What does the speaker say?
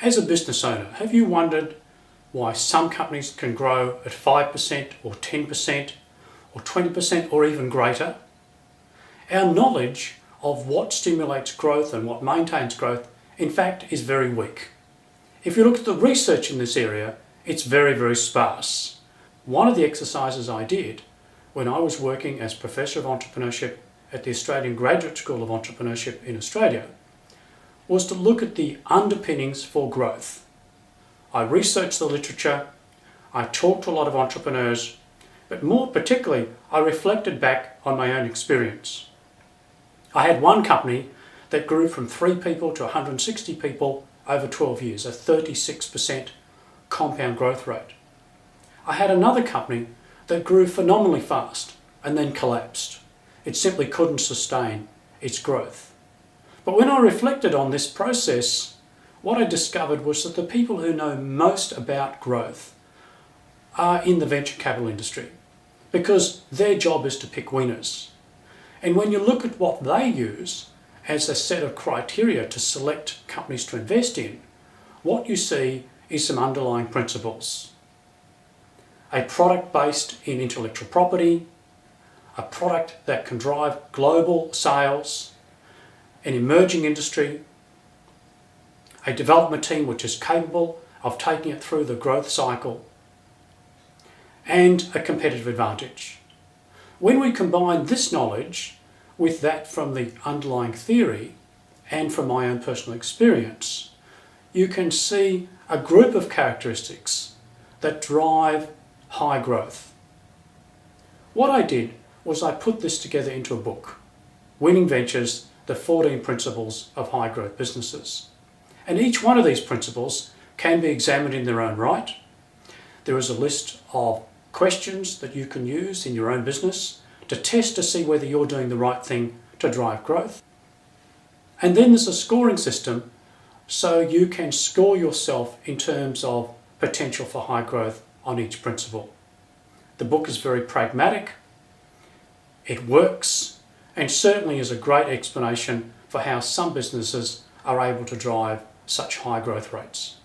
As a business owner, have you wondered why some companies can grow at 5% or 10% or 20% or even greater? Our knowledge of what stimulates growth and what maintains growth, in fact, is very weak. If you look at the research in this area, it's very, very sparse. One of the exercises I did when I was working as Professor of Entrepreneurship at the Australian Graduate School of Entrepreneurship in Australia was to look at the underpinnings for growth. I researched the literature, I talked to a lot of entrepreneurs, but more particularly, I reflected back on my own experience. I had one company that grew from 3 people to 160 people over 12 years, a 36% compound growth rate. I had another company that grew phenomenally fast and then collapsed. It simply couldn't sustain its growth. But when I reflected on this process, what I discovered was that the people who know most about growth are in the venture capital industry, because their job is to pick winners. And when you look at what they use as a set of criteria to select companies to invest in, what you see is some underlying principles. A product based in intellectual property, a product that can drive global sales, an emerging industry, a development team which is capable of taking it through the growth cycle, and a competitive advantage. When we combine this knowledge with that from the underlying theory and from my own personal experience, you can see a group of characteristics that drive high growth. What I did was I put this together into a book, Winning Ventures, the 14 Principles of High Growth Businesses. And each one of these principles can be examined in their own right. There is a list of questions that you can use in your own business to test to see whether you're doing the right thing to drive growth. And then there's a scoring system so you can score yourself in terms of potential for high growth on each principle. The book is very pragmatic, it works, and certainly is a great explanation for how some businesses are able to drive such high growth rates.